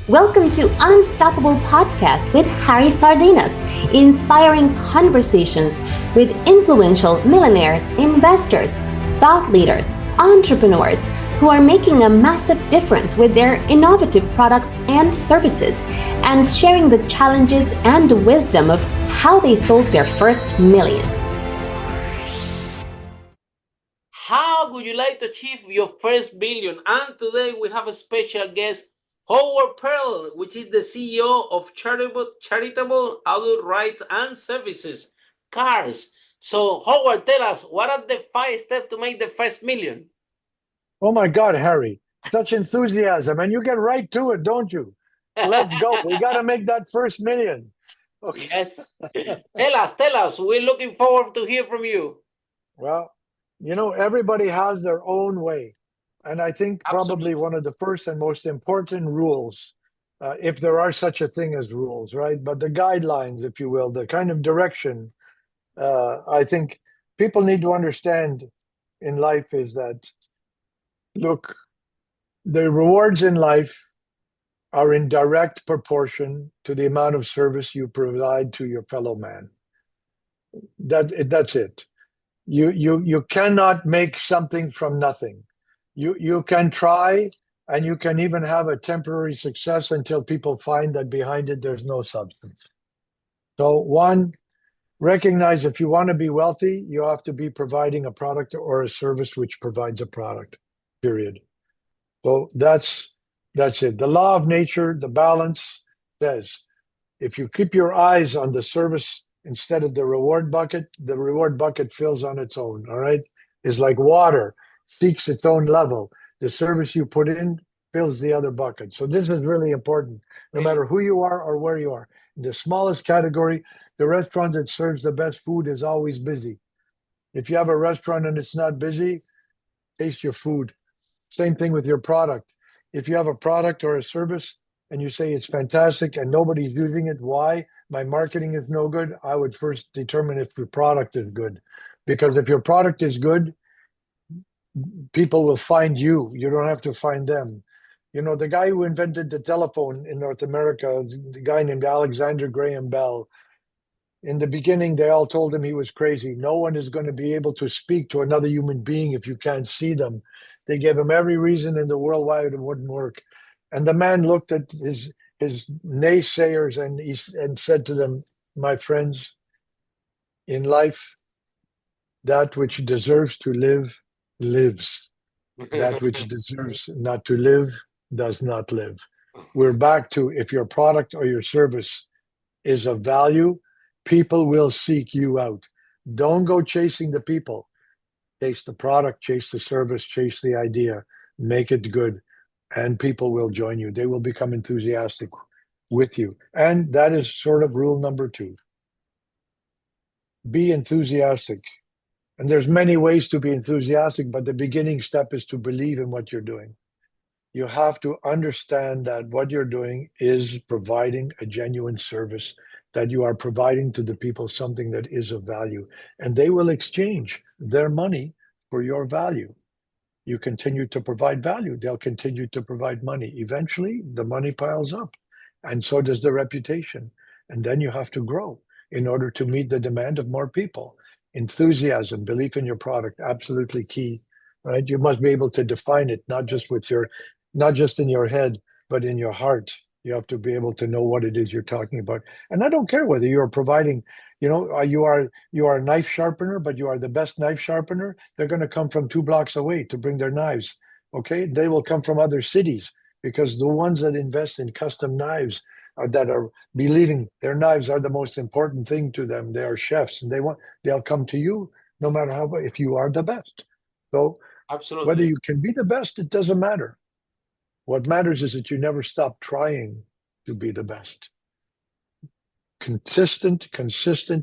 Welcome to Unstoppable Podcast with Harry Sardinas, inspiring conversations with influential millionaires, investors, thought leaders, entrepreneurs who are making a massive difference with their innovative products and services, and sharing the challenges and wisdom of how they sold their first million. How would you like to achieve your first million? And today we have a special guest, Howard Pearl, which is the CEO of Charitable Adult Rights and Services, CARS. So, Howard, tell us, what are the 5 steps to make the first million? Oh my God, Harry, such enthusiasm. And you get right to it, don't you? Let's go. We got to make that first million. Okay. Yes. Tell us. We're looking forward to hear from you. Well, everybody has their own way. And I think probably one of the first and most important rules, if there are such a thing as rules, right? But the guidelines, if you will, the kind of direction, I think people need to understand in life is that, look, the rewards in life are in direct proportion to the amount of service you provide to your fellow man. That's it. You cannot make something from nothing. You can try, and you can even have a temporary success until people find that behind it there's no substance. So one, recognize if you want to be wealthy, you have to be providing a product or a service which provides a product, period. So that's it. The law of nature, the balance says, if you keep your eyes on the service instead of the reward bucket fills on its own, all right? It's like water, seeks its own level. The service you put in fills the other bucket. So this is really important, no matter who you are or where you are. In the smallest category, the restaurant that serves the best food is always busy. If you have a restaurant and it's not busy, taste your food. Same thing with your product. If you have a product or a service and you say it's fantastic and nobody's using it, why? My marketing is no good. I would first determine if your product is good. Because if your product is good, people will find you. You don't have to find them. The guy who invented the telephone in North America, the guy named Alexander Graham Bell, in the beginning, they all told him he was crazy. No one is going to be able to speak to another human being if you can't see them. They gave him every reason in the world why it wouldn't work. And the man looked at his naysayers and said to them, my friends, in life, that which deserves to live, lives. That which deserves not to live, does not live. We're back to, if your product or your service is of value, people will seek you out. Don't go chasing the people. Chase the product, chase the service, chase the idea, make it good, and people will join you. They will become enthusiastic with you. And that is sort of rule number 2. Be enthusiastic. And there's many ways to be enthusiastic, but the beginning step is to believe in what you're doing. You have to understand that what you're doing is providing a genuine service, that you are providing to the people something that is of value, and they will exchange their money for your value. You continue to provide value, they'll continue to provide money. Eventually, the money piles up, and so does the reputation. And then you have to grow in order to meet the demand of more people. Enthusiasm, belief in your product, absolutely key, right? You must be able to define it, not just in your head, but in your heart. You have to be able to know what it is you're talking about. And I don't care whether you're providing, you are a knife sharpener, but you are the best knife sharpener. They're going to come from 2 blocks away to bring their knives. Okay, they will come from other cities, because the ones that invest in custom knives that are believing their knives are the most important thing to them. They are chefs, and they'll come to you no matter if you are the best. So absolutely, whether you can be the best, it doesn't matter. What matters is that you never stop trying to be the best. Consistent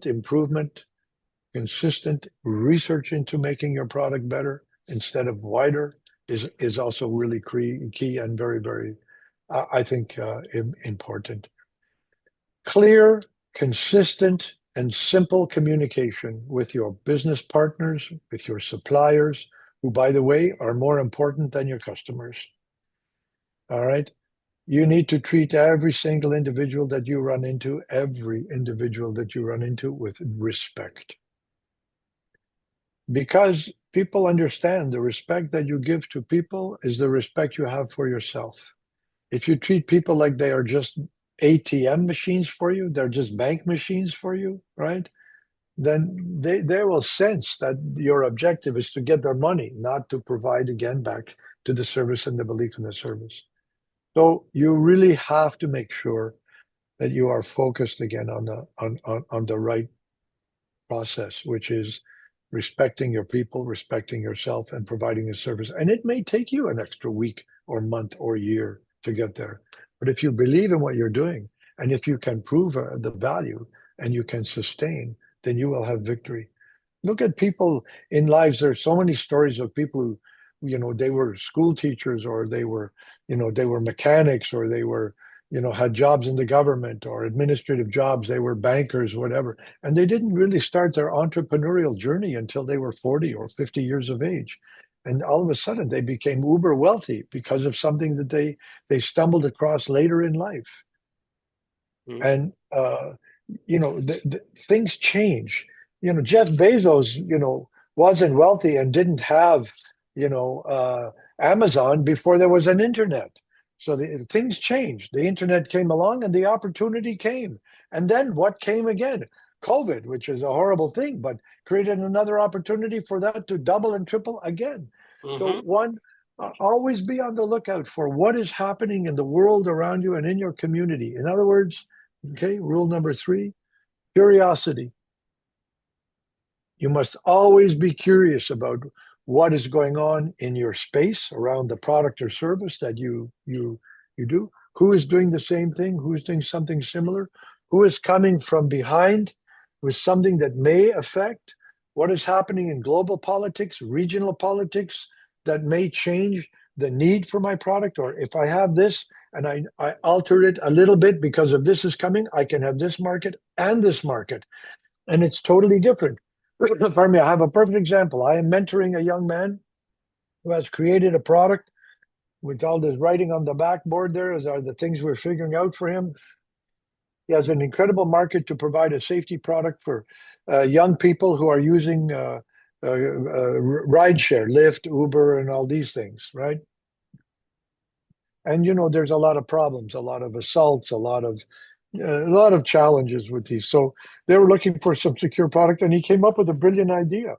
improvement, consistent research into making your product better instead of wider is also really key and very, very, I think, important. Clear, consistent, and simple communication with your business partners, with your suppliers, who, by the way, are more important than your customers. All right. You need to treat every single individual that you run into, with respect. Because people understand the respect that you give to people is the respect you have for yourself. If you treat people like they are just ATM machines for you, they're just bank machines for you, right? Then they will sense that your objective is to get their money, not to provide again back to the service and the belief in the service. So you really have to make sure that you are focused again on the right process, which is respecting your people, respecting yourself, and providing a service. And it may take you an extra week or month or year to get there. But if you believe in what you're doing, and if you can prove the value and you can sustain, then you will have victory. Look at people in lives. There's so many stories of people who, they were school teachers, or they were mechanics, or they were, had jobs in the government or administrative jobs. They were bankers, whatever. And they didn't really start their entrepreneurial journey until they were 40 or 50 years of age. And all of a sudden they became uber wealthy because of something that they stumbled across later in life. And things change. Jeff Bezos, wasn't wealthy and didn't have, Amazon before there was an internet. So things changed. The internet came along and the opportunity came. And then what came again? COVID, which is a horrible thing, but created another opportunity for that to double and triple again. So always be on the lookout for what is happening in the world around you and in your community. In other words, okay, rule number 3, curiosity. You must always be curious about what is going on in your space around the product or service that you do. Who is doing the same thing? Who is doing something similar? Who is coming from behind with something that may affect what is happening in global politics, regional politics, that may change the need for my product? Or if I have this and I alter it a little bit because of this is coming, I can have this market and this market. And it's totally different. Pardon me, I have a perfect example. I am mentoring a young man who has created a product with all this writing on the backboard. There are the things we're figuring out for him. He has an incredible market to provide a safety product for young people who are using rideshare, Lyft, Uber, and all these things, right? And there's a lot of problems, a lot of assaults, a lot of challenges with these. So they were looking for some secure product, and he came up with a brilliant idea.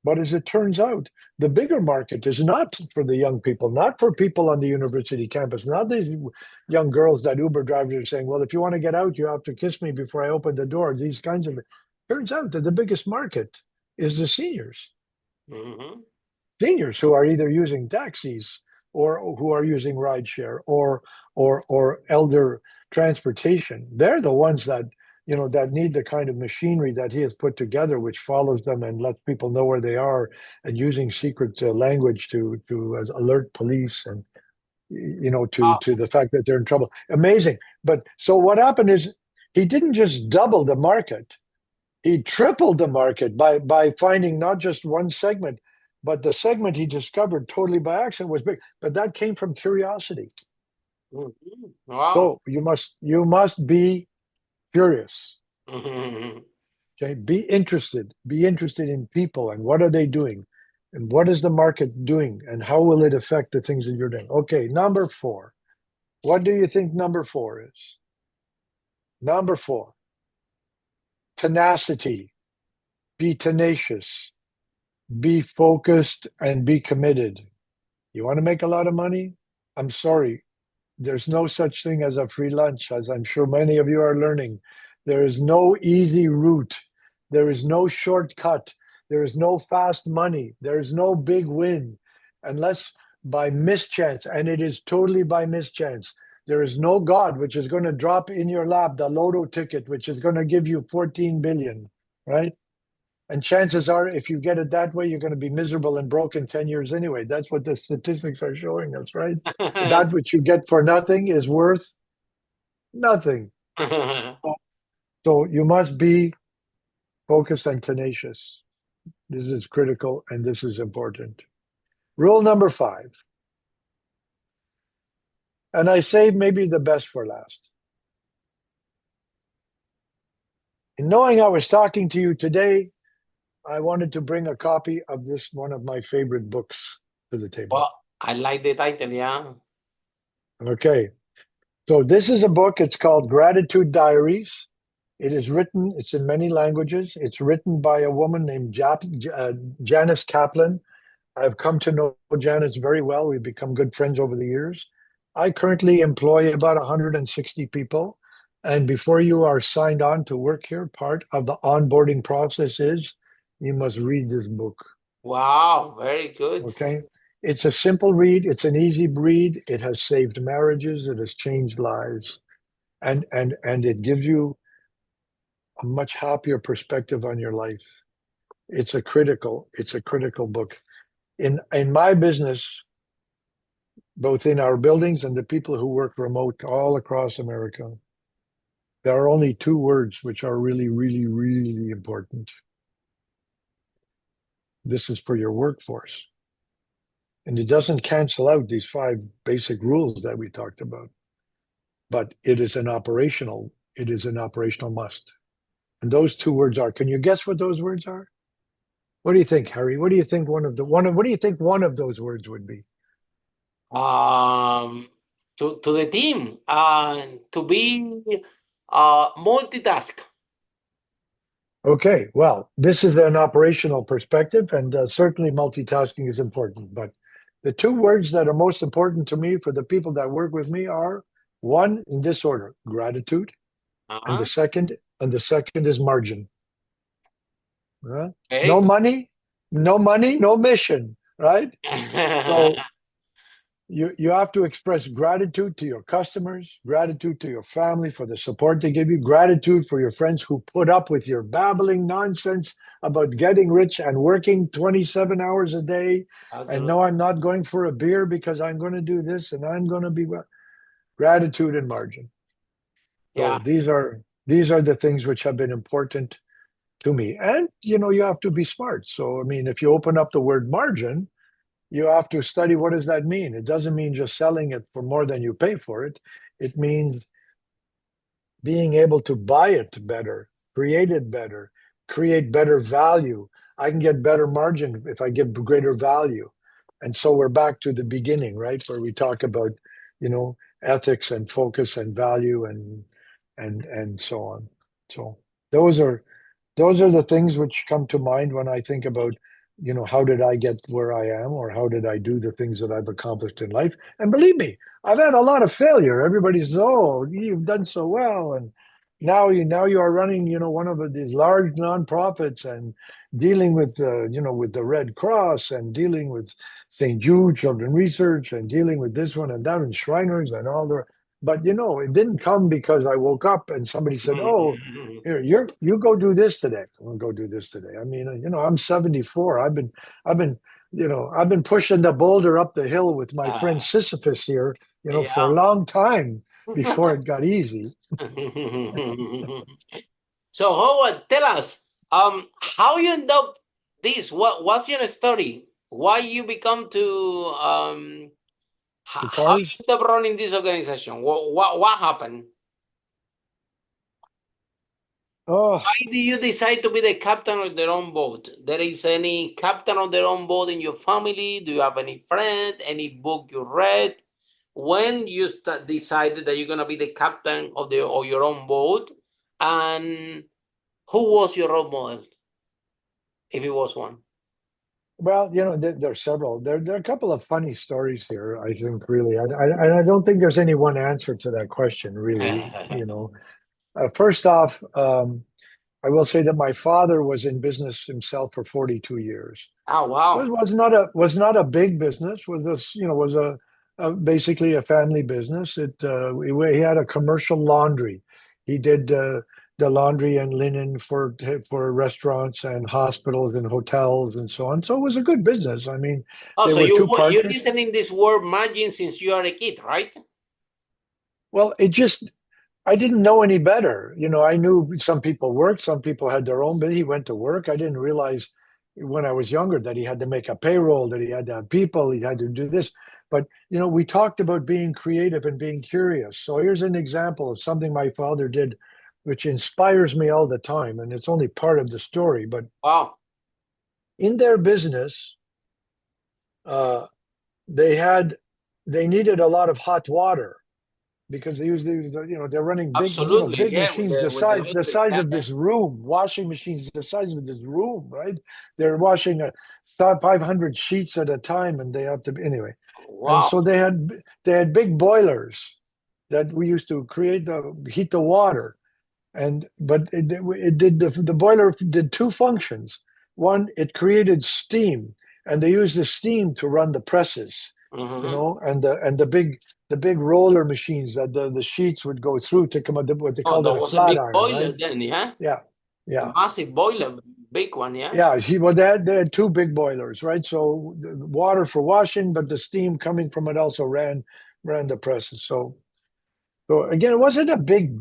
But as it turns out, the bigger market is not for the young people, not for people on the university campus, not these young girls that Uber drivers are saying, well, if you want to get out, you have to kiss me before I open the door. These kinds of. Turns out that the biggest market is the seniors. Seniors who are either using taxis or who are using rideshare or elder transportation. They're the ones that that need the kind of machinery that he has put together, which follows them and lets people know where they are, and using secret language to alert police and to the fact that they're in trouble. Amazing. But so what happened is he didn't just double the market; he tripled the market by finding not just one segment, but the segment he discovered totally by accident was big. But that came from curiosity. Wow. So you must be curious. Okay, be interested in people and what are they doing and what is the market doing and how will it affect the things that you're doing. Okay, number 4. What do you think number 4 is? Number 4, tenacity. Be tenacious, be focused, and be committed. You want to make a lot of money? I'm sorry, there's no such thing as a free lunch, as I'm sure many of you are learning. There is no easy route. There is no shortcut. There is no fast money. There is no big win, unless by mischance, and it is totally by mischance. There is no God which is going to drop in your lap the lotto ticket, which is going to give you 14 billion, right? And chances are, if you get it that way, you're going to be miserable and broke in 10 years anyway. That's what the statistics are showing us, right? That which you get for nothing is worth nothing. So you must be focused and tenacious. This is critical and this is important. Rule number 5. And I saved maybe the best for last. In knowing I was talking to you today, I wanted to bring a copy of this, one of my favorite books, to the table. Well, I like the title, yeah. Okay. So this is a book. It's called Gratitude Diaries. It is written, it's in many languages. It's written by a woman named Janice Kaplan. I've come to know Janice very well. We've become good friends over the years. I currently employ about 160 people. And before you are signed on to work here, part of the onboarding process is you must read this book. Wow, very good. Okay. It's a simple read, it's an easy read. It has saved marriages, it has changed lives, and it gives you a much happier perspective on your life. It's a critical book. In my business, both in our buildings and the people who work remote all across America, there are only two words which are really, really, really important. This is for your workforce. And it doesn't cancel out these five basic rules that we talked about, but it is an operational must. And those two words are, can you guess what those words are? What do you think, Harry? What do you think what do you think one of those words would be? To the team, to be multitask. Okay, well, this is an operational perspective, and certainly multitasking is important. But the two words that are most important to me for the people that work with me are one in this order: gratitude, and Uh-huh. the second is margin. Very No good. money, no money, no mission, right? So you have to express gratitude to your customers, gratitude to your family for the support they give you, gratitude for your friends who put up with your babbling nonsense about getting rich and working 27 hours a day. And no, Absolutely. I'm not going for a beer because I'm going to do this and I'm going to be gratitude and margin. Yeah. So these are the things which have been important to me. And you have to be smart. So I mean, if you open up the word margin, you have to study what does that mean. It doesn't mean just selling it for more than you pay for it. It means being able to buy it better, create it better, create better value. I can get better margin if I give greater value. And so we're back to the beginning, right? Where we talk about, ethics and focus and value and so on. So those are those are the things which come to mind when I think about, how did I get where I am, or how did I do the things that I've accomplished in life? And believe me, I've had a lot of failure. Everybody says, "Oh, you've done so well," and now you are running, one of these large nonprofits and dealing with, with the Red Cross and dealing with St. Jude Children Research and dealing with this one and that and Shriners and all the. But it didn't come because I woke up and somebody said, "Oh, here, you go do this today." I'm gonna go do this today. I mean, I'm 74. I've been pushing the boulder up the hill with my friend Uh, Sisyphus here, for yeah. a long time before it got easy. So Howard, tell us, how you end up this? What's your story? Why you become to The how you cars. end up running this organization? What happened? Oh, Why do you decide to be the captain of their own boat? There is any captain of their own boat in your family? Do you have any friend? Any book you read? When you decided that you're gonna be the captain of your own boat, and who was your role model, if it was one? well, there are several. There are a couple of funny stories here, I think, really. I don't think there's any one answer to that question, really. First off, I will say that my father was in business himself for 42 years. Oh wow! Was not a big business. Was basically a family business. He had a commercial laundry. He did the laundry and linen for restaurants and hospitals and hotels and so on. So it was a good business. I mean, Oh, they so were two you're partners. listening this word margin since you are a kid, right? Well, I didn't know any better. I knew some people worked, some people had their own, but he went to work. I didn't realize when I was younger that he had to make a payroll, that he had to have people, he had to do this. But we talked about being creative and being curious. So here's an example of something my father did, which inspires me all the time, and it's only part of the story. But Wow. in their business, they needed a lot of hot water because they usually, they're running Absolutely. big Yeah, machines with the the electric. size Yeah, of yeah. this room, washing machines the size of this room, right? They're washing 500 sheets at a time, and they have to anyway. And Wow. so they had big boilers that we used to heat the water, but it did the boiler did two functions. One, it created steam, and they used the steam to run the presses, and the big roller machines that the sheets would go through to come out what they Oh, called that it a was a flat big iron, boiler right? then, yeah? Yeah, A yeah, massive boiler, big one, yeah? yeah. Well, they had two big boilers, right? So the water for washing, but the steam coming from it also ran the presses. So again, it wasn't a big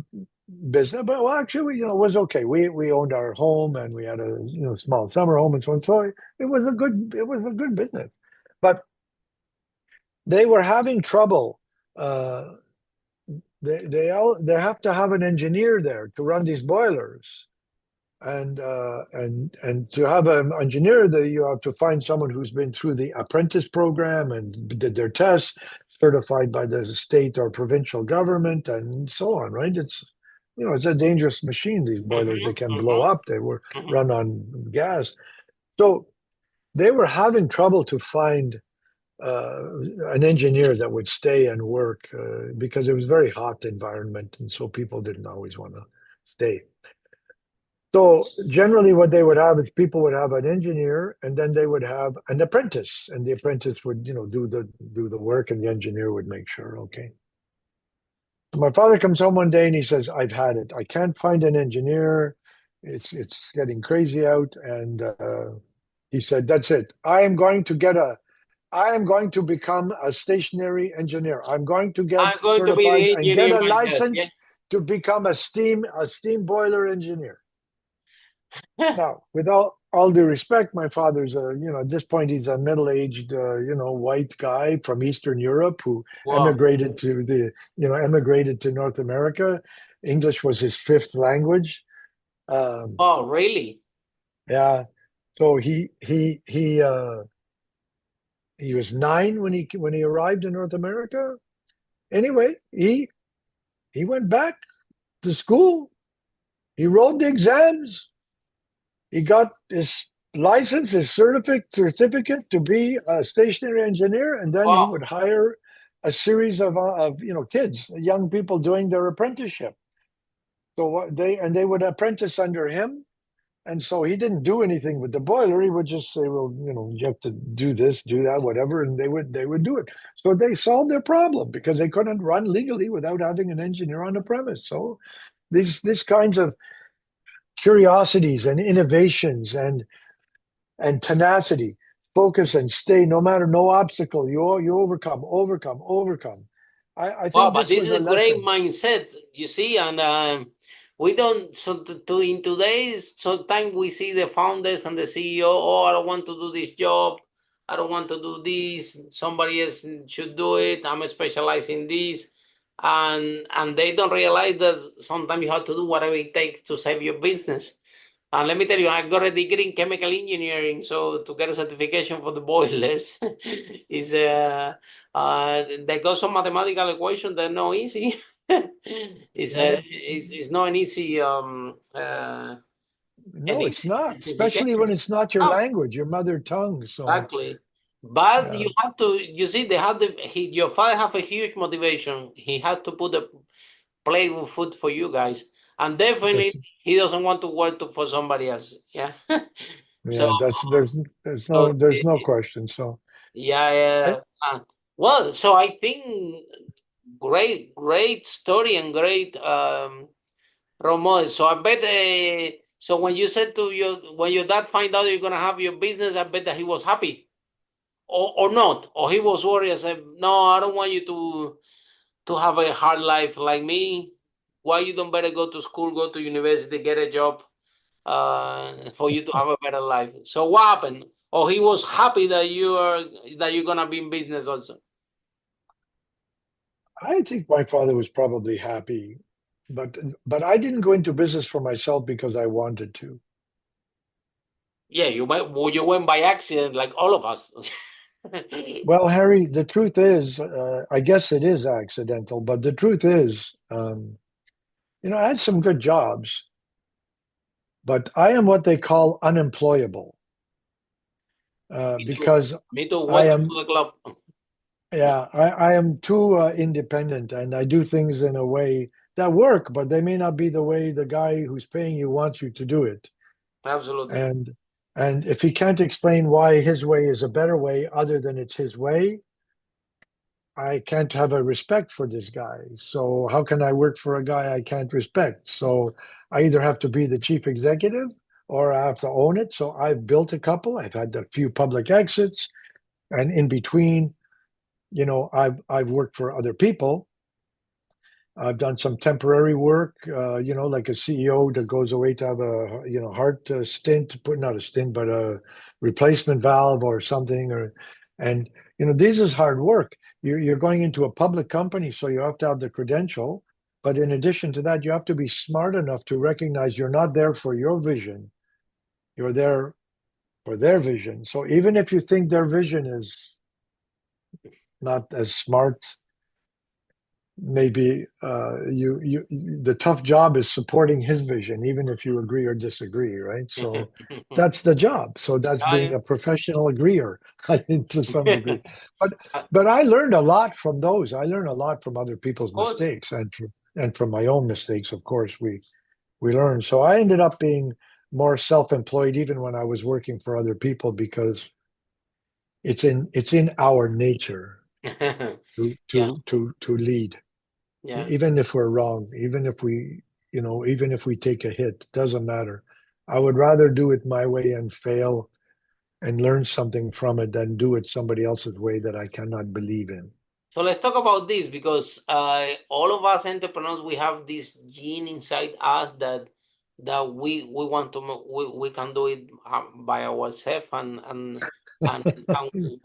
business, but well, actually, it was okay. We owned our home and we had a small summer home and so on. So it was a good business, but they were having trouble. Uh, they have to have an engineer there to run these boilers, and to have an engineer there, you have to find someone who's been through the apprentice program and did their tests, certified by the state or provincial government, and so on. Right? It's a dangerous machine. These boilers, they can blow up. They were run on gas, so they were having trouble to find uh, an engineer that would stay and work because it was a very hot environment, and so people didn't always want to stay. So generally, what they would have is people would have an engineer, and then they would have an apprentice, and the apprentice would, do the work, and the engineer would make sure. Okay. My father comes home one day and he says, "I've had it. I can't find an engineer. It's getting crazy out." And he said, "That's it. I am going to become a stationary engineer. I'm going to get I'm going to be certified the and get engineer a myself, yeah? license to become a steam boiler engineer." Now, with all due respect, my father's at this point he's a middle-aged, white guy from Eastern Europe who Wow. emigrated to North America. English was his fifth language. Um, Oh, really? yeah, so he was 9 when he arrived in North America. Anyway, he went back to school. He wrote the exams. He got his license, his certificate to be a stationary engineer, and then he Wow. would hire a series of kids, young people doing their apprenticeship. So they would apprentice under him, and so he didn't do anything with the boiler. He would just say, "Well, you have to do this, do that, whatever," and they would do it. So they solved their problem because they couldn't run legally without having an engineer on the premise. So these kinds of curiosities and innovations and tenacity, focus and stay no obstacle. You overcome. I Wow, think but this this was is a a great lesson. mindset, you see, and we don't. So in today's, sometimes we see the founders and the CEO. Oh, I don't want to do this job. I don't want to do this. Somebody else should do it. I'm specialized in this, and they don't realize that sometimes you have to do whatever it takes to save your business. And let me tell you, I got a degree in chemical engineering, so to get a certification for the boilers is they got some mathematical equation that not easy. Yeah. It's not an easy No, any it's not, especially when certification. it's not your Oh, language, your mother tongue. So exactly. But yeah, you have to, you see, they have your father have a huge motivation. He had to put a plate with food for you guys, and definitely that's he doesn't want to work for somebody else. Yeah. So, yeah, that's there's so no there's no question. So yeah, I, yeah. Well, so I think great story and great role model. So I bet. So when you said to when your dad find out you're gonna have your business, I bet that he was happy, or not, or he was worried. I said, no, I don't want you to have a hard life like me. Why you don't better go to school, go to university, get a job, for you to have a better life. So what happened? Or he was happy that you're gonna be in business also. I think my father was probably happy, but I didn't go into business for myself because I wanted to. Yeah, you went by accident, like all of us. Well, Harry, the truth is, I guess it is accidental, but the truth is, I had some good jobs, but I am what they call unemployable, Me too. because Me too. I Welcome to am, the club. yeah, I am too independent, and I do things in a way that work, but they may not be the way the guy who's paying you wants you to do it. Absolutely. And if he can't explain why his way is a better way other than it's his way, I can't have a respect for this guy. So how can I work for a guy I can't respect? So I either have to be the chief executive or I have to own it. So I've built a couple. I've had a few public exits, and in between, I've worked for other people. I've done some temporary work, like a CEO that goes away to have a, heart stint, put not a stint, but a replacement valve or something, and this is hard work. You're going into a public company, so you have to have the credential. But in addition to that, you have to be smart enough to recognize you're not there for your vision. You're there for their vision. So even if you think their vision is not as smart, maybe the tough job is supporting his vision, even if you agree or disagree, right? So that's the job. So that's being a professional agreeer, I think, to some degree. But Of I learned a lot from those. I learned a lot from other people's course. mistakes, and from my own mistakes, of course, we learn. So I ended up being more self-employed even when I was working for other people, because it's in our nature to Yeah, lead. yeah. Even if we're wrong, even if we take a hit, doesn't matter. I would rather do it my way and fail and learn something from it than do it somebody else's way that I cannot believe in. So let's talk about this because all of us entrepreneurs, we have this gene inside us that we want to we can do it by ourselves and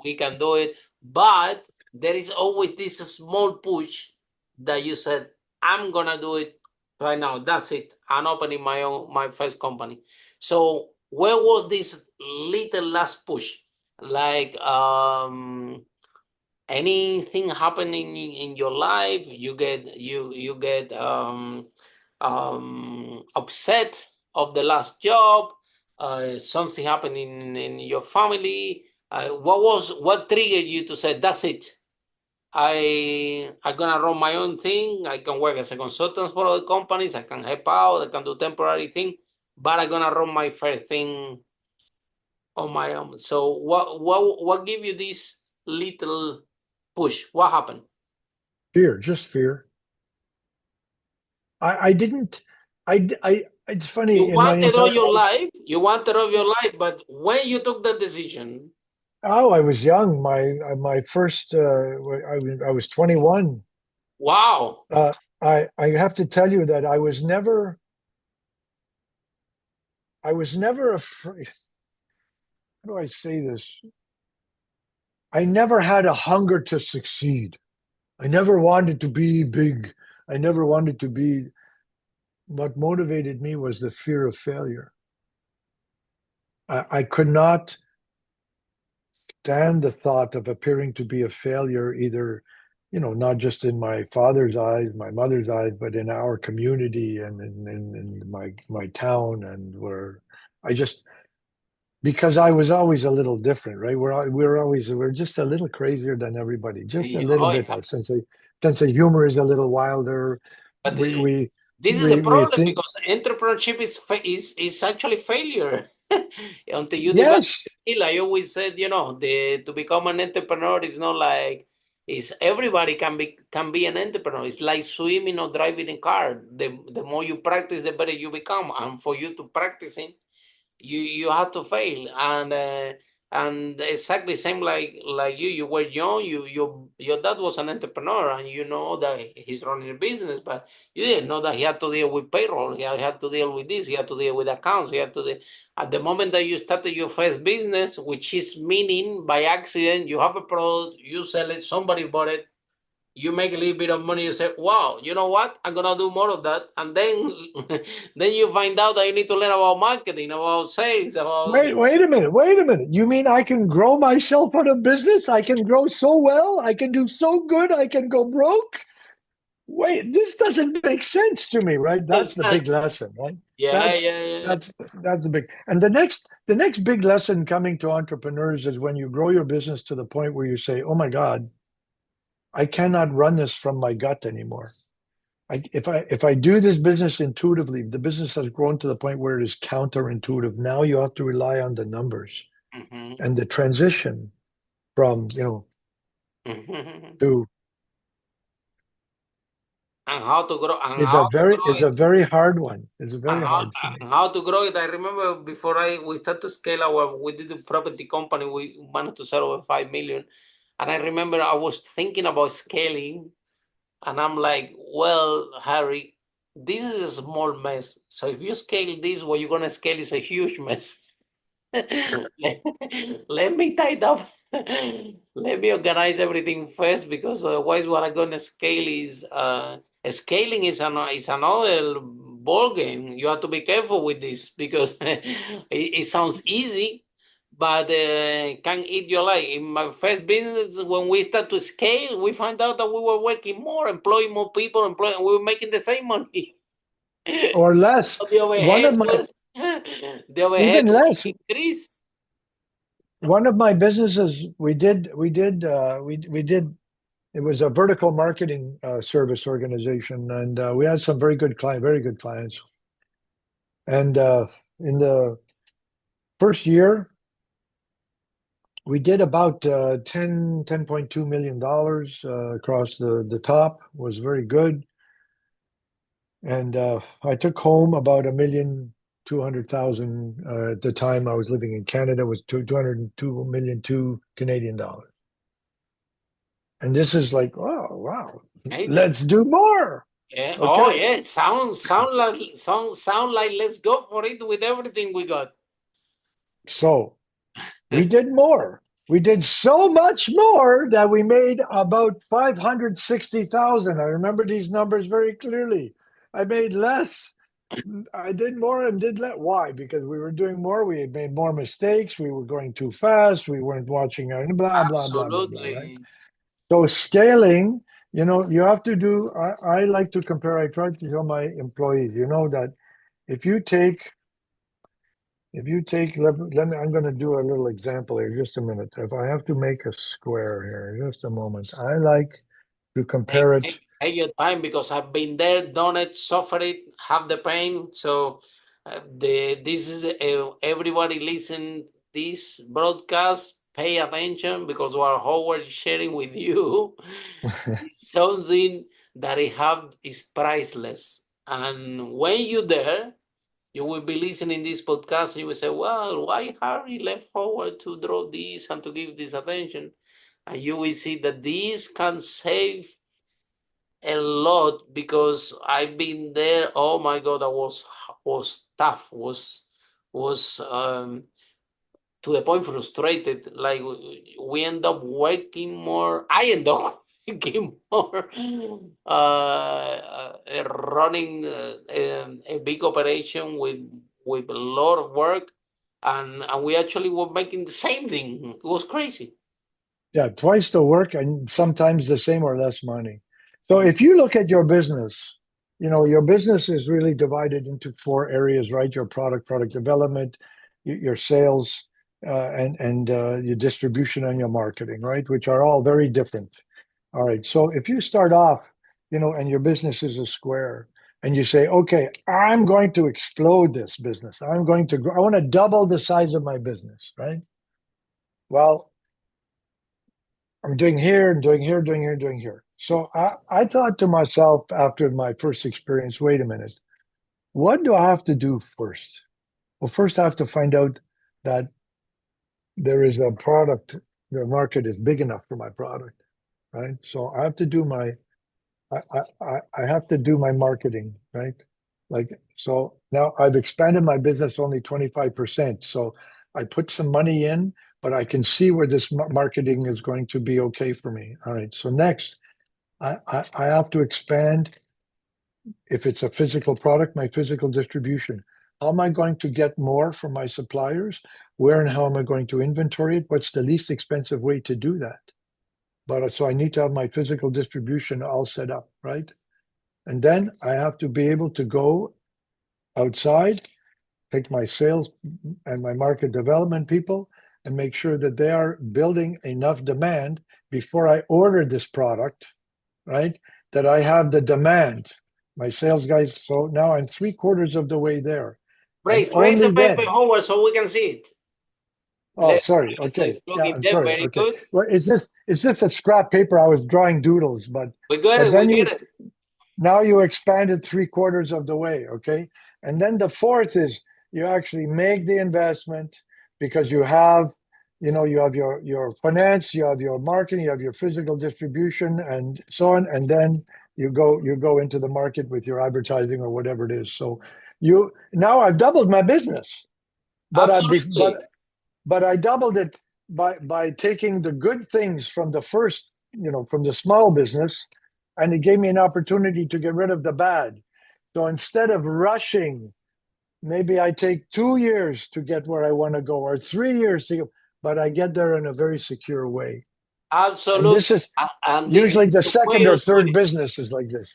we can do it, but there is always this small push that you said, I'm gonna do it right now. That's it. I'm opening my first company. So where was this little last push? Like anything happening in your life, you get upset of the last job, something happening in your family. What triggered you to say that's it? I'm gonna run my own thing. I can work as a consultant for other companies. I can help out. I can do temporary thing, but I'm gonna run my first thing on my own. So what give you this little push? What happened? Fear, just fear. I didn't. It's You funny, in my wanted all entire your life. life. You wanted all your life, but when you took the decision, Oh, I was young. My first. I was 21. wow. I have to tell you that I was never afraid. How do I say this? I never had a hunger to succeed. I never wanted to be big. I never wanted to be. What motivated me was the fear of failure. I could not stand the thought of appearing to be a failure, either, not just in my father's eyes, my mother's eyes, but in our community and in my town, and where I just, because I was always a little different, right? We're just a little crazier than everybody, just a little Oh, bit. yeah. Our sense of humor is a little wilder. But We we this is a we problem think, because entrepreneurship is actually failure until you develop yes, the skill. I always said, the to become an entrepreneur is not like is everybody can be an entrepreneur. It's like swimming or driving a car. The more you practice, the better you become. And for you to practicing, you have to fail and exactly same like you were young, your dad was an entrepreneur and you know that he's running a business, but you didn't know that he had to deal with payroll, he had to deal with this, he had to deal with accounts, he had to deal. At the moment that you started your first business, which is meaning by accident, you have a product, you sell it, somebody bought it, you make a little bit of money, you say, wow, you know what? I'm gonna do more of that. And then then you find out that you need to learn about marketing, about sales, about Wait a minute. You mean I can grow myself out of business? I can grow so well, I can do so good, I can go broke? Wait, this doesn't make sense to me, right? That's the big lesson, right? yeah, That's yeah, yeah. that's the big. And the next big lesson coming to entrepreneurs is when you grow your business to the point where you say, "Oh my God, I cannot run this from my gut anymore. If I do this business intuitively, the business has grown to the point where it is counterintuitive. Now you have to rely on the numbers Mhm. and the transition from, Mhm. to And how to grow and is how to grow is it. a very hard one. It's very hard for me. And how to grow it. I remember before we start to scale we did the property company, we managed to sell over 5 million. And I remember I was thinking about scaling, and I'm like, well, Harry, this is a small mess. So if you scale this, what you're gonna scale is a huge mess. Let me tidy up. Let me organize everything first, because otherwise what I'm gonna scale is scaling is another ball game. You have to be careful with this, because it sounds easy, but can eat your life. In my first business, when we start to scale, we find out that we were working more, employing more people, and we were making the same money. Or less. The One overhead of my was the overhead even was less. increased. One of my businesses we did it was a vertical marketing service organization, and we had some very good clients. And in the first year, we did about 10.2 million dollars across the top. Was very good. And I took home about 1,200,000 at the time I was living in Canada, was 202 million Canadian dollars. And this is like, oh wow, Amazing. let's do more. Yeah. Oh Okay. yeah. Sound like let's go for it with everything we got. So we did more. We did so much more that we made about 560,000. I remember these numbers very clearly. I made less. I did more and did less. Why? Because we were doing more. We had made more mistakes. We were going too fast. We weren't watching our blah, right? Absolutely. So scaling, you have to do, I like to compare, I try to tell my employees, that if you take let me, I'm going to do a little example here, just a minute. If I have to make a square here, just a moment. I like to compare it. Take your time, because I've been there, done it, suffered it, have the pain. So this is everybody listen this broadcast. Pay attention, because what Howard is sharing with you is something that is priceless. And when you're there, you will be listening this podcast, and you will say, well, why Harry left Howard to draw this and to give this attention? And you will see that this can save a lot, because I've been there. Oh my God, that was tough. Was to the point frustrated. Like we end up working more. I end up working more, running a big operation with a lot of work, and we actually were making the same thing. It was crazy. Yeah, twice the work and sometimes the same or less money. So if you look at your business, your business is really divided into four areas, right? Your product development, your sales, and your distribution and your marketing, right? Which are all very different. All right. So if you start off, and your business is a square, and you say, okay, I'm going to explode this business. I'm going to grow. I want to double the size of my business, right? Well, I'm doing here, doing here, doing here, doing here. So I thought to myself after my first experience, wait a minute, what do I have to do first? Well, first I have to find out that there is a product, the market is big enough for my product, right? So I have to do I have to do my marketing, right? Like, so now I've expanded my business only 25%. So I put some money in, but I can see where this marketing is going to be okay for me. All right. So next, I have to expand. If it's a physical product, my physical distribution. How am I going to get more from my suppliers? Where and how am I going to inventory it? What's the least expensive way to do that? But so I need to have my physical distribution all set up, right? And then I have to be able to go outside, take my sales and my market development people and make sure that they are building enough demand before I order this product, right? That I have the demand. My sales guys, so now I'm 3/4 of the way there. And Raise the only paper, then. Howard, so we can see it. Oh, sorry. Okay. It's Yeah, looking I'm there sorry. very Okay. good. Well, it's just a scrap paper. I was drawing doodles, but We got it. then We get it. now you expanded 3/4 of the way. Okay. And then the fourth is you actually make the investment because you have, you have your finance, you have your marketing, you have your physical distribution and so on. And then you go into the market with your advertising or whatever it is. So now I've doubled my business, but Absolutely. but I doubled it by taking the good things from the first, from the small business, and it gave me an opportunity to get rid of the bad. So instead of rushing, maybe I take 2 years to get where I want to go, or 3 years to go, but I get there in a very secure way. And Absolutely. this is And this usually is the the way second or of doing third it. business is like this.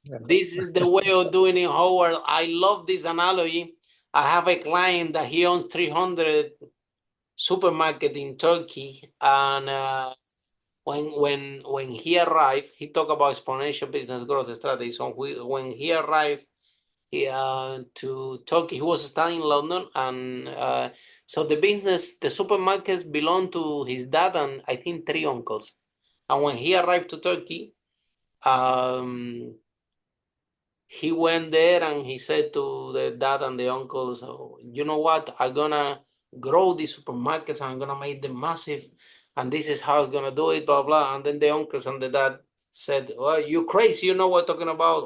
Yeah. This is the way of doing it, Howard. I love this analogy. I have a client that he owns 300 supermarket in Turkey, and when he arrived, he talked about exponential business growth strategy. So when he arrived to Turkey, he was studying in London, and so the supermarkets belonged to his dad and I think 3 uncles. And when he arrived to Turkey, um, he went there and he said to the dad and the uncles, oh, you know what, I'm gonna grow these supermarkets, I'm gonna make them massive, and this is how I'm gonna do it, blah blah. And then the uncles and the dad said, well, you crazy, you know what I'm talking about.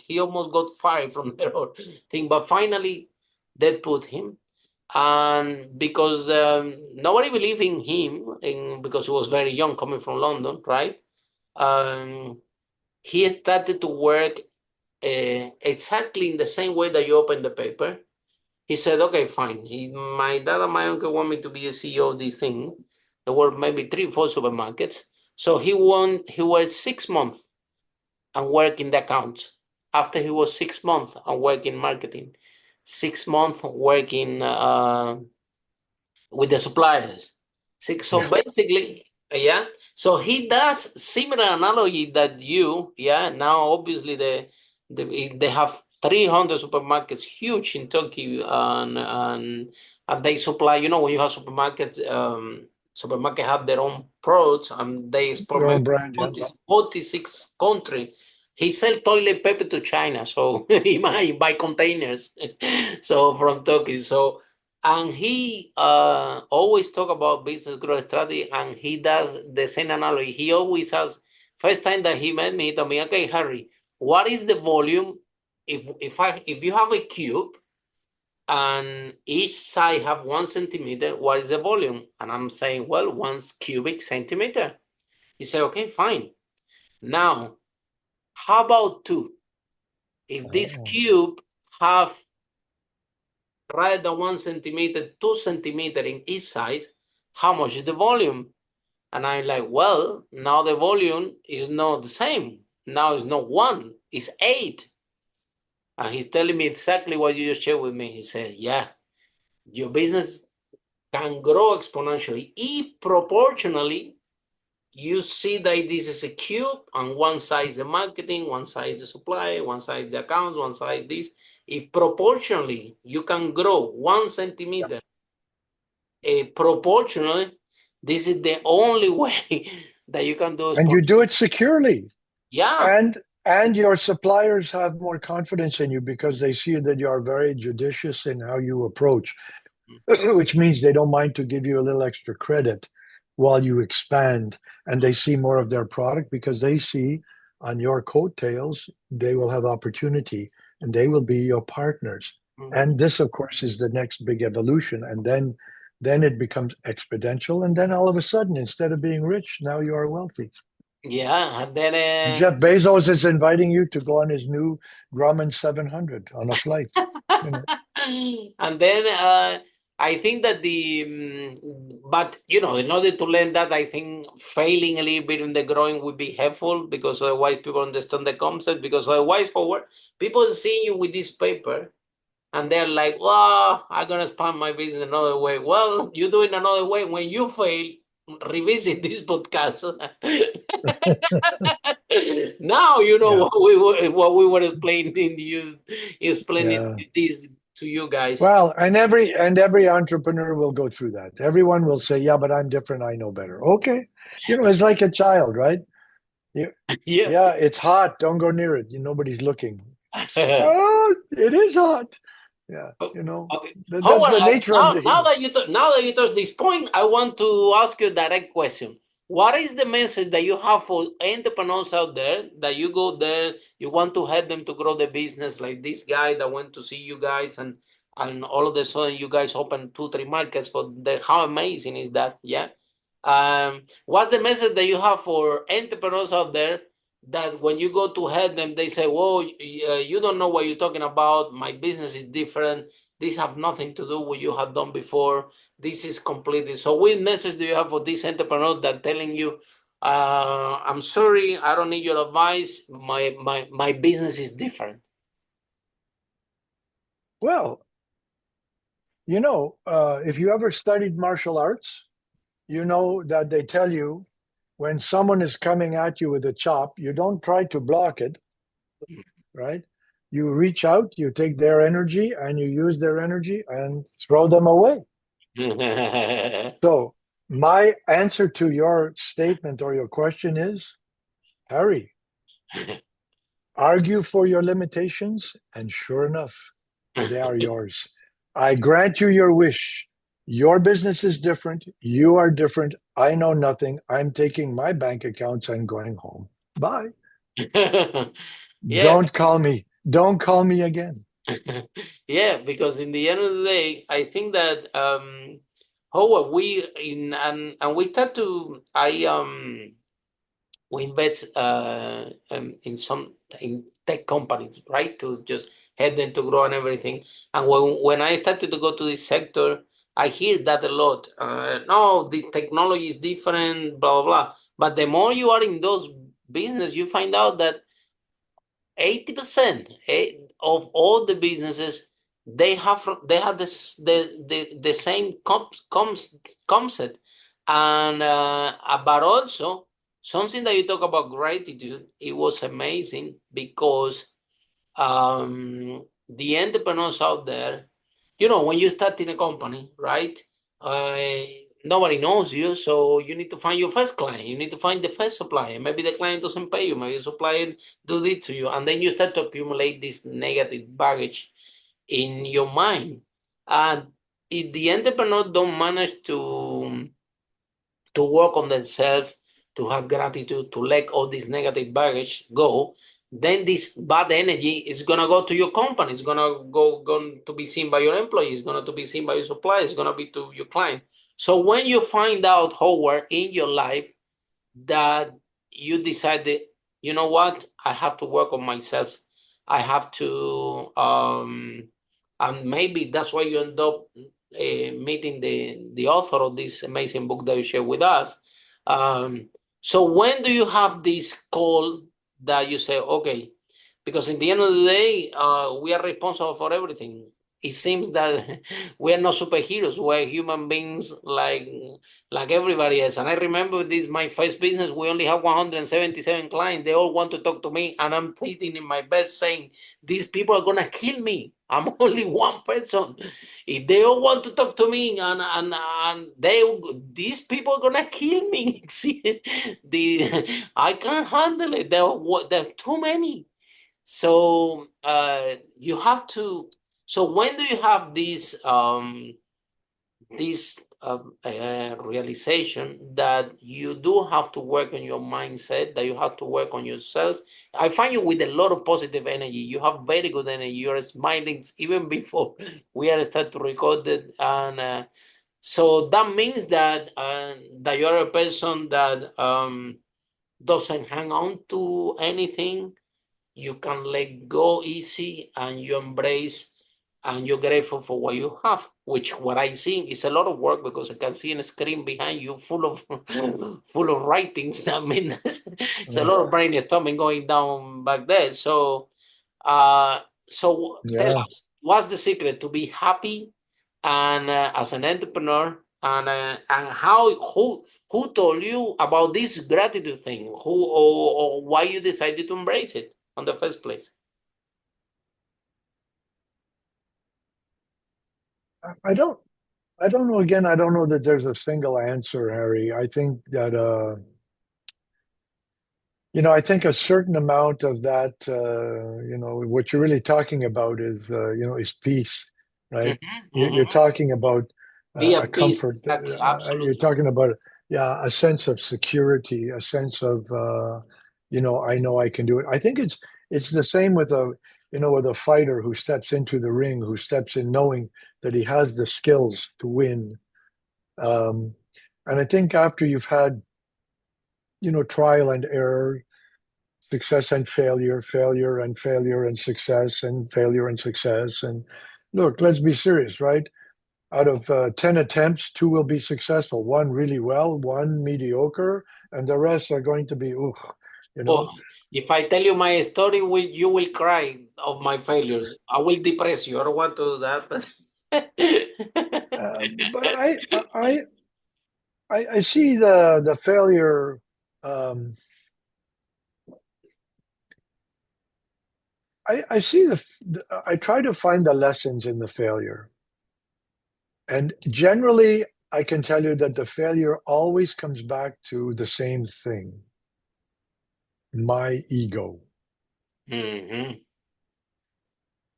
He almost got fired from their whole thing, but finally they put him. And because nobody believed in him, because he was very young coming from London, right? um, he started to work exactly in the same way that you open the paper. He said, okay, fine. My dad and my uncle want me to be a CEO of this thing. There were maybe 3 or 4 supermarkets. So he was 6 months and working the accounts. After he was 6 months and working marketing, 6 months working with the suppliers. So Yeah. basically, yeah. So he does similar analogy that yeah. Now, obviously, they have 300 supermarkets, huge in Turkey, and they supply. You know, when you have supermarkets, supermarket have their own products, and they export Their own maybe brand. Yeah. 46 country. He sell toilet paper to China, so he might buy containers. So from Turkey, so. And he always talk about business growth strategy, and he does the same analogy. He always has, first time that he met me, he told me, okay, Harry, what is the volume if you have a cube and each side have 1 centimeter, what is the volume? And I'm saying, well, 1 cubic centimeter. He said, okay, fine. Now, how about 2? If this Oh. cube have rather than 1 centimeter, 2 centimeter in each side, how much is the volume? And I'm like, well, now the volume is not the same. Now it's not 1, it's 8. And he's telling me exactly what you just shared with me. He said, yeah, your business can grow exponentially if proportionally you see that this is a cube and one side is the marketing, one side is the supply, one side the accounts, one side this. If proportionally you can grow 1 centimeter proportionally, this is the only way that you can do And you do exponential. it securely. Yeah. And your suppliers have more confidence in you because they see that you are very judicious in how you approach, which means they don't mind to give you a little extra credit while you expand, and they see more of their product because they see on your coattails they will have opportunity and they will be your partners. Mhm. And this, of course, is the next big evolution. And then it becomes exponential, and then all of a sudden, instead of being rich, now you are wealthy. Yeah, and then Jeff Bezos is inviting you to go on his new Grumman 700 on a flight. You know. and then I think that but in order to learn that, I think failing a little bit in the growing would be helpful, because otherwise people understand the concept. Because otherwise, forward people seeing you with this paper, and they're like, "Well, I'm gonna expand my business another way." Well, you do it another way. When you fail, revisit this podcast. Now you know Yeah. what we were explaining Yeah. this to you guys. Well, and every entrepreneur will go through that. Everyone will say, "Yeah, but I'm different. I know better." Okay, it's like a child, right? You, Yeah. yeah, it's hot. Don't go near it. Nobody's looking. Oh, it is hot. Yeah, Okay. that's Howard, the nature of now the now human. that you touch this point, I want to ask you a direct question. What is the message that you have for entrepreneurs out there, that you go there, you want to help them to grow the business, like this guy that went to see you guys, and all of a sudden you guys open 2, 3 markets for the how amazing is that? Yeah. What's the message that you have for entrepreneurs out there, that when you go to help them, they say, "Whoa, you don't know what you're talking about. My business is different. This have nothing to do with what you have done before. This is completely." So what message do you have for this entrepreneur that telling you, "I'm sorry, I don't need your advice. My business is different." Well, if you ever studied martial arts, you know that they tell you when someone is coming at you with a chop, you don't try to block it, right? You reach out, you take their energy, and you use their energy and throw them away. So, my answer to your statement or your question is, Harry, argue for your limitations, and sure enough, they are yours. I grant you your wish. Your business is different. You are different. I know nothing. I'm taking my bank accounts and going home. Bye. Yeah. Don't call me. Don't call me again. Yeah, because in the end of the day, I think that Howard, and we start to we invest in tech companies, right? To just help them to grow and everything. And when I started to go to this sector, I hear that a lot. No, the technology is different, blah blah blah. But the more you are in those business, you find out that 80% of all the businesses, they have the same concept. And but also something that you talk about gratitude, it was amazing, because the entrepreneurs out there, when you start in a company, right? Uh, Nobody knows you, so you need to find your first client. You need to find the first supplier. Maybe the client doesn't pay you. Maybe the supplier do this to you, and then you start to accumulate this negative baggage in your mind. And if the entrepreneur don't manage to work on themselves, to have gratitude, to let all this negative baggage go, then this bad energy is gonna go to your company. It's going to be seen by your employees. It's gonna to be seen by your suppliers. It's gonna be to your client. So when you find out, Howard, in your life, that you decided, you know what, I have to work on myself. I have to, and maybe that's why you end up meeting the author of this amazing book that you share with us. So when do you have this call that you say, okay, because in the end of the day, we are responsible for everything. It seems that we are not superheroes. We're human beings like everybody else. And I remember this my first business. We only have 177 clients. They all want to talk to me, and I'm sitting in my bed saying, "These people are gonna kill me. I'm only one person. If they all want to talk to me, and these people are gonna kill me. See, I can't handle it. There are too many." So you have to. So when do you have this realization that you do have to work on your mindset, that you have to work on yourself? I find you with a lot of positive energy. You have very good energy. You're smiling even before we are start to record it, and so that means that you're a person that doesn't hang on to anything. You can let go easy and you embrace and you're grateful for what you have, which what I see is a lot of work because I can see a screen behind you full of full of writings. I mean, it's a lot of brainstorming going down back there. So so tell Yeah. us, what's the secret to be happy and as an entrepreneur, and how who told you about this gratitude thing? Who or why you decided to embrace it on the first place? I don't I don't know. Again, I don't know that there's a single answer, Harry. I think that I think a certain amount of that, what you're really talking about is peace, right? Mm-hmm, You're mm-hmm. talking about Be a at peace. comfort. Exactly. You're Absolutely. talking about, yeah, a sense of security, a sense of, I know I can do it. I think it's the same with with a fighter who steps into the ring, who steps in knowing that he has the skills to win. Um, and I think after you've had, trial and error, success and failure, failure and failure and success and failure and success. And look, let's be serious, right? Out of 10 attempts, two will be successful, one really well, one mediocre, and the rest are going to be, ooh, you Oh, know. if I tell you my story, you will cry of my failures. I will depress you. I don't want to do that, but But I see the failure. Um, I see I try to find the lessons in the failure. And generally, I can tell you that the failure always comes back to the same thing: my ego. hmm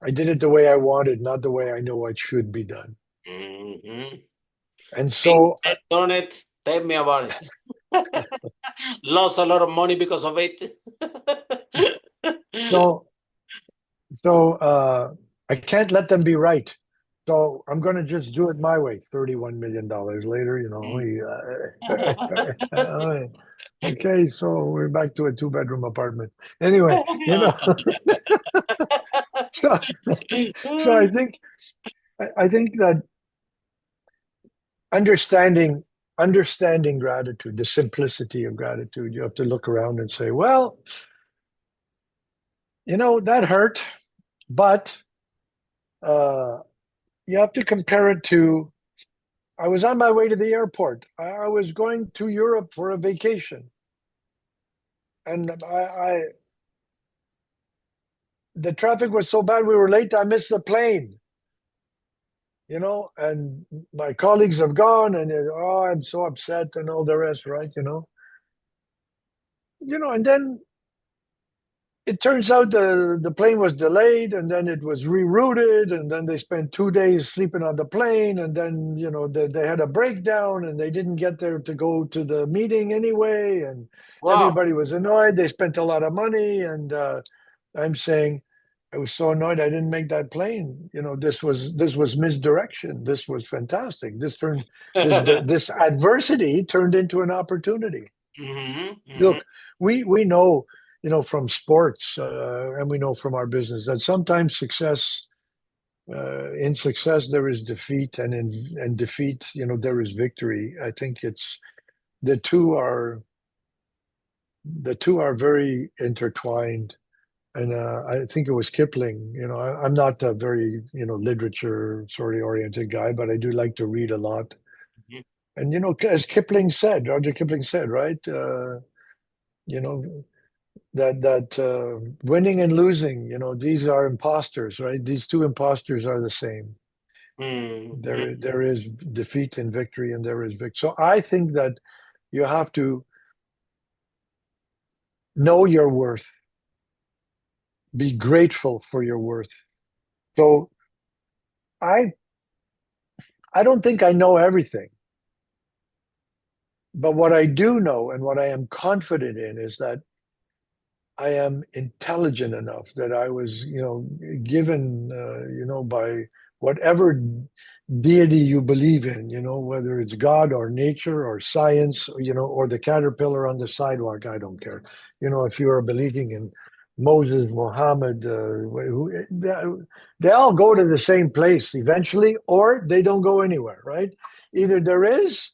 I did it the way I wanted, not the way I know it should be done. hmm And Been so, there, done it. Tell me about it. Lost a lot of money because of it. so, so I can't let them be right. So I'm going to just do it my way. $31 million later, okay, so we're back to a two-bedroom apartment. Anyway, so, so I think that understanding understanding gratitude, the simplicity of gratitude, you have to look around and say, well, that hurt, but uh, you have to compare it to, I was on my way to the airport. I was going to Europe for a vacation, and the traffic was so bad we were late. I missed the plane. And my colleagues have gone, and oh, I'm so upset, and all the rest, right? And then it turns out the plane was delayed, and then it was rerouted, and then they spent 2 days sleeping on the plane, and then they had a breakdown, and they didn't get there to go to the meeting anyway, and Wow. everybody was annoyed. They spent a lot of money, and I'm saying I was so annoyed I didn't make that plane. This was misdirection. This was fantastic. This adversity turned into an opportunity. hmm Look, we know, from sports, and we know from our business that sometimes in success there is defeat, and in defeat, there is victory. I think it's the two are the two are very intertwined. And I think it was Kipling. I'm not a very literature sort of oriented guy, but I do like to read a lot. And as Kipling said, Roger Kipling said, right? You know, that winning and losing, these are imposters, right? These two imposters are the same. There is defeat and victory, and there is victory. So I think that you have to know your worth, be grateful for your worth. So I I don't think I know everything, but what I do know and what I am confident in is that I am intelligent enough, that I was, given, by whatever deity you believe in, whether it's God or nature or science, or the caterpillar on the sidewalk, I don't care. If you are believing in Moses, Muhammad, they all go to the same place eventually, or they don't go anywhere, right? Either there is,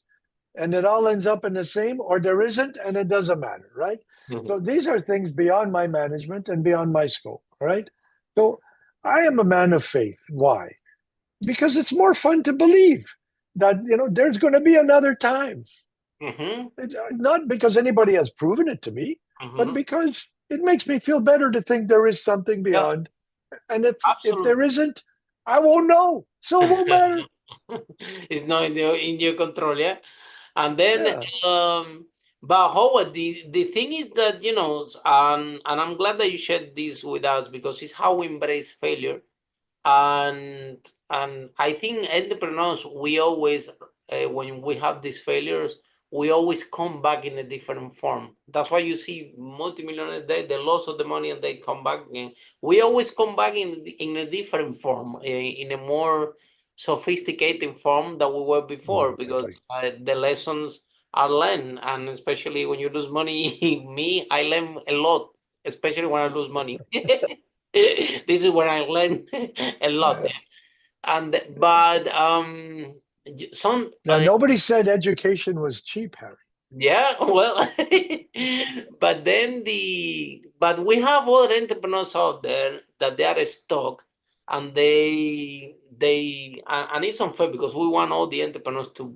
and it all ends up in the same, or there isn't, and it doesn't matter, right? Mhm. So these are things beyond my management and beyond my scope, right? So I am a man of faith. Why? Because it's more fun to believe that there's going to be another time. Mhm. It's not because anybody has proven it to me, but Mhm. because it makes me feel better to think there is something Yeah, beyond. And if there absolutely. isn't, I won't know, so it won't matter. It's not in your control, yeah. And then, Yeah. but Howard, the thing is that, and I'm glad that you shared this with us because it's how we embrace failure. And I think entrepreneurs, we always, when we have these failures, we always come back in a different form. That's why you see multimillionaires, they loss of the money and they come back again. We always come back in a different form, in a more sophisticated form than we were before, because Exactly. the lessons are learned, and especially when you lose money, me, I learn a lot, especially when I lose money. This is where I learn a lot. Yeah. And but some Now, nobody said education was cheap, Harry. yeah, well, but we have other entrepreneurs out there that they are stuck, and and it's unfair because we want all the entrepreneurs to,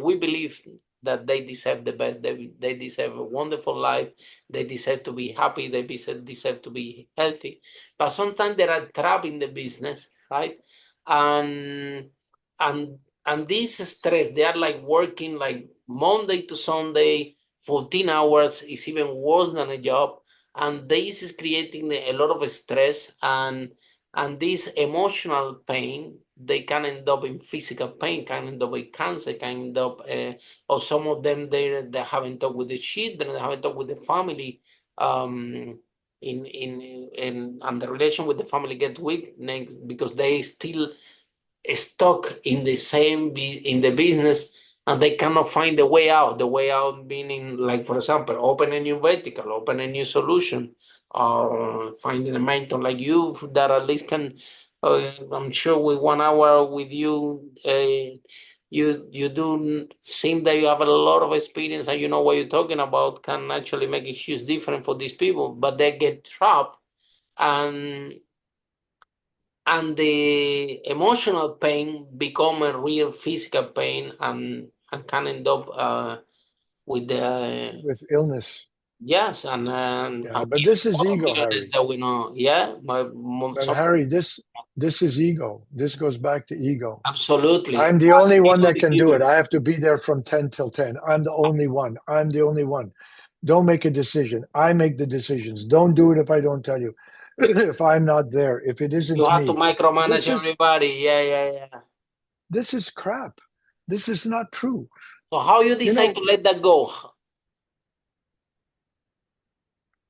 we believe that they deserve the best. They deserve a wonderful life. They deserve to be happy. They deserve to be healthy. But sometimes they are trapped in the business, right? And and this stress, they are like working like Monday to Sunday, 14 hours is even worse than a job. And this is creating a lot of stress and this emotional pain, they can end up in physical pain, can end up in cancer, can end up, or some of them, they haven't talked with the children, they haven't talked with the family, um, and the relation with the family gets weak because they still stuck in the same in the business and they cannot find the way out. The way out meaning, like for example, open a new vertical, open a new solution, or finding a mentor like you that at least can. I'm sure with 1 hour with you, you do seem that you have a lot of experience and you know what you're talking about. Can actually make a huge difference for these people, but they get trapped and the emotional pain become a real physical pain and can end up with the With illness. yes Yeah, and but we have this is a lot of ego, millionaires Harry. that we know, yeah, but But some Harry, this is ego. This goes back to ego. absolutely I'm the only one people that is can do it. human. I have to be there from 10 till 10. I'm the only one. I'm the only one. Don't make a decision. I make the decisions. Don't do it if I don't tell you. If I'm not there, if it You isn't have to me. micromanage This is everybody, yeah. this is crap. This is not true. So how you You decide know, to let that go?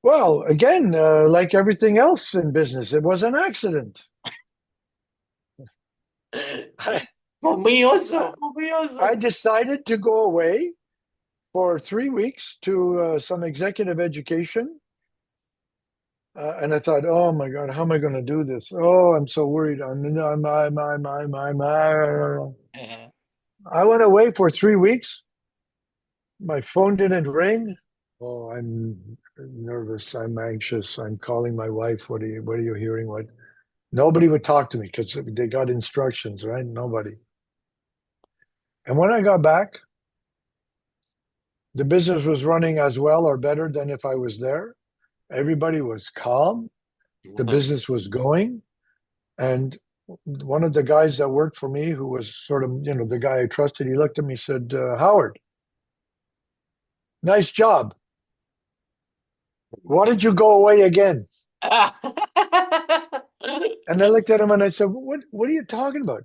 well, again, like everything else in business, it was an accident. I, For me I, also, for me I also. decided to go away for 3 weeks to some executive education. And I thought, oh my God, how am I going to do this? Oh, I'm so worried. I went away for 3 weeks. My phone didn't ring. Oh, I'm nervous. I'm anxious. I'm calling my wife. What are you hearing? What? Nobody would talk to me because they got instructions, right? Nobody. And when I got back, the business was running as well or better than if I was there. Everybody was calm. The business was going. And one of the guys that worked for me, who was sort of, the guy I trusted, he looked at me and said, Howard, nice job. Why did you go away again? And I looked at him and I said, what are you talking about?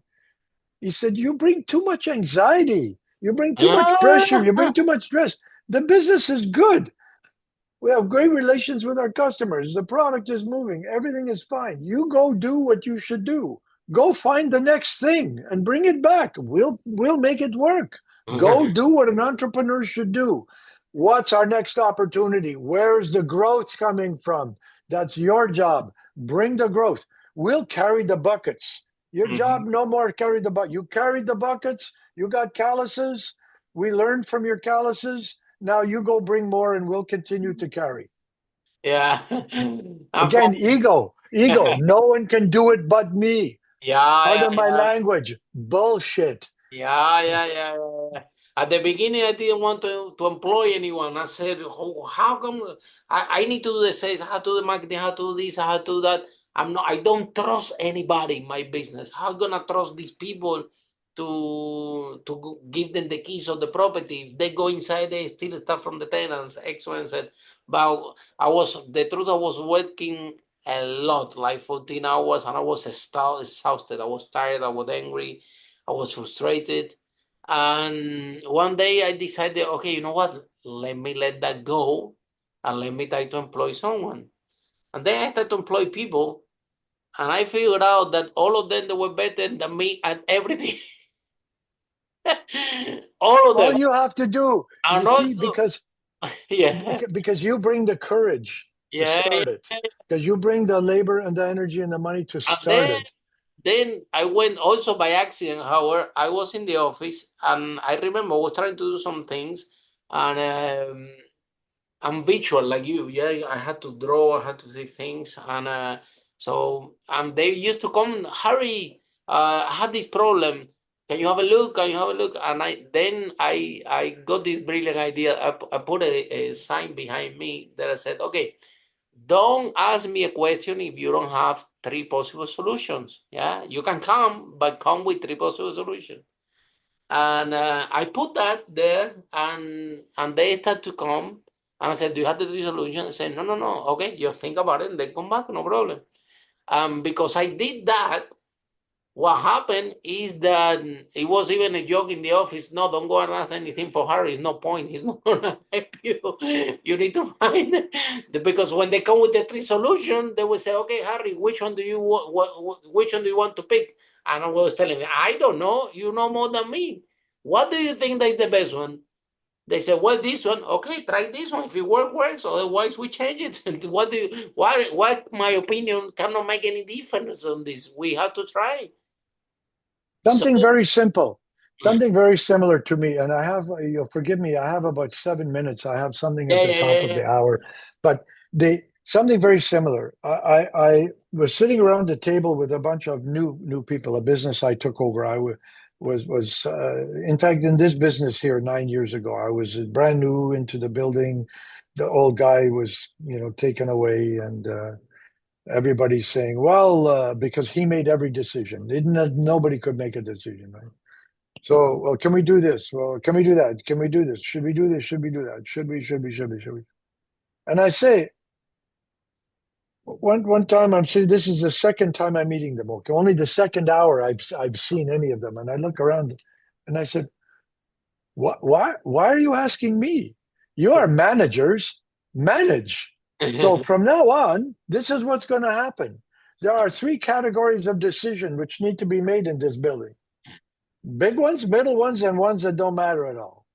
He said, you bring too much anxiety. You bring too much pressure. You bring too much stress. The business is good. We have great relations with our customers. The product is moving. Everything is fine. You go do what you should do. Go find the next thing and bring it back. We'll make it work. Go do what an entrepreneur should do. What's our next opportunity? Where's the growth coming from? That's your job. Bring the growth. We'll carry the buckets. Your job, no more carry the bucket. You carried the buckets. You got calluses. We learned from your calluses. Now you go bring more and we'll continue to carry. Yeah. Again, ego. No one can do it but me. Pardon my language. Bullshit. Yeah. At the beginning, I didn't want to employ anyone. I said, how come I need to do the sales, how to do the marketing, how to do this, how to do that. I don't trust anybody in my business. How gonna trust these people to give them the keys of the property? If they go inside, they steal stuff from the tenants, X, Y, and Z. But the truth, I was working a lot, like 14 hours, and I was exhausted. I was tired, I was angry, I was frustrated. And one day I decided, okay, you know what? Let me let that go and let me try to employ someone. And then I started to employ people, and I figured out that all of them, they were better than me at everything. All of them. All you have to do, And you see, also, because you bring the courage to start it, because you bring the labor and the energy and the money to start it. Then I went also by accident, however. I was in the office, and I remember I was trying to do some things, and I'm visual like you. Yeah, I had to draw, I had to see things, and they used to come, Harry, I had this problem. Can you have a look? Can you have a look? And I got this brilliant idea. I put a sign behind me that I said, okay, don't ask me a question if you don't have three possible solutions. Yeah, you can come, but come with three possible solutions. And I put that there, and they start to come. And I said, do you have the three solutions? I said, no. Okay, you think about it and then come back, no problem. Because I did that, what happened is that it was even a joke in the office. No, don't go and ask anything for Harry. It's no point. He's not going to help you. You need to find because when they come with the three solutions, they will say, okay, Harry, which one do you want? Which one do you want to pick? And I was telling me, I don't know. You know more than me. What do you think is the best one? They said, well, this one, okay, try this one. If it works. Otherwise, we change it. And what my opinion cannot make any difference on this. We have to try. Something very simple, something very similar to me. And I have, you'll forgive me, I have about 7 minutes. I have something at the top of the hour, but something very similar. I was sitting around the table with a bunch of new people, a business I took over. I was in fact in this business here 9 years ago. I was brand new into the building. The old guy was, taken away, and everybody's saying, well, because he made every decision. Nobody could make a decision, right? So, well, can we do this? Well, can we do that? Can we do this? Should we do this? Should we do that? Should we? And I say, one time I'm saying, this is the second time I'm meeting them. Okay, only the second hour I've seen any of them. And I look around and I said, why are you asking me? You are managers, manage. So from now on, this is what's going to happen. There are three categories of decision which need to be made in this building: big ones, middle ones, and ones that don't matter at all.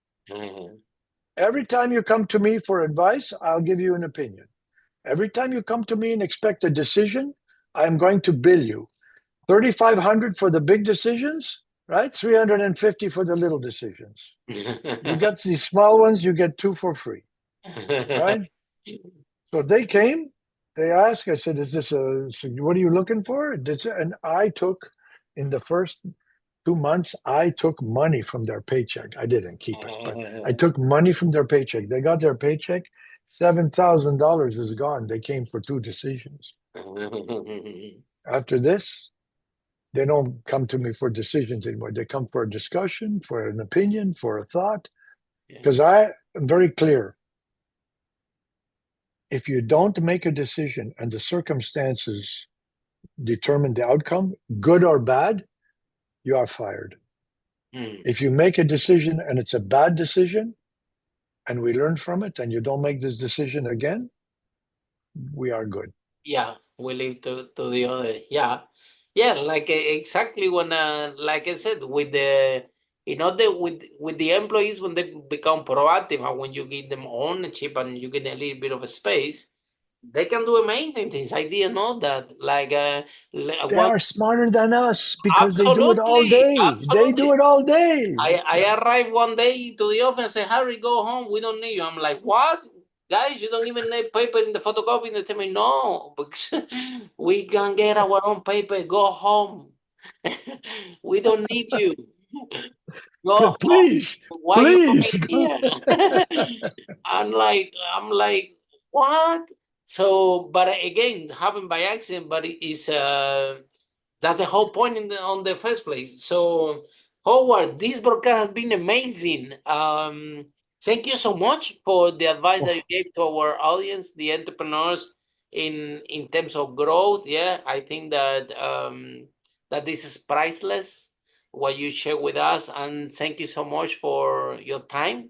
Every time you come to me for advice, I'll give you an opinion. Every time you come to me and expect a decision, I'm going to bill you $3,500 for the big decisions, right? $350 for the little decisions. You get these small ones, you get two for free, right? So they came, they asked, I said, what are you looking for? And I took, in the first 2 months, I took money from their paycheck. I didn't keep it, but I took money from their paycheck. They got their paycheck, $7,000 is gone. They came for two decisions. After this, they don't come to me for decisions anymore. They come for a discussion, for an opinion, for a thought, because I am very clear. If you don't make a decision and the circumstances determine the outcome, good or bad, you are fired. If you make a decision and it's a bad decision, and we learn from it, and you don't make this decision again, we are good. Yeah, we leave to the other. Yeah. Yeah, like exactly when, like I said, with the, with the employees when they become proactive and when you give them ownership and you get a little bit of a space, they can do amazing things. I didn't know that. Like, They are smarter than us because they do it all absolutely, day. They do absolutely. it all day. I arrived one day to the office and said, Harry, go home. We don't need you. I'm like, what? Guys, you don't even need paper in the photocopy. They tell me, no, because we can get our own paper. Go home. We don't need you. Go home. Please, Why you please. coming here? I'm like, what? So, but again, happened by accident, but it is that's the whole point on the first place. So, Howard, this broadcast has been amazing. Thank you so much for the advice that you gave to our audience, the entrepreneurs, in terms of growth. Yeah, I think that that this is priceless what you share with us, and thank you so much for your time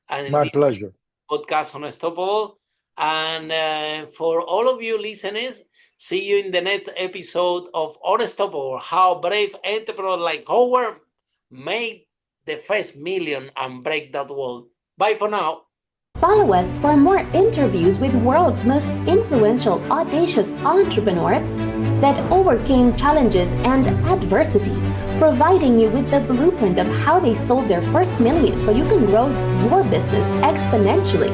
and in My this pleasure. podcast Unstoppable. And for all of you listeners, see you in the next episode of Unstoppable, how brave entrepreneurs like Howard made the first million and break that wall. Bye for now. Follow us for more interviews with world's most influential, audacious entrepreneurs that overcame challenges and adversity, providing you with the blueprint of how they sold their first million so you can grow your business exponentially.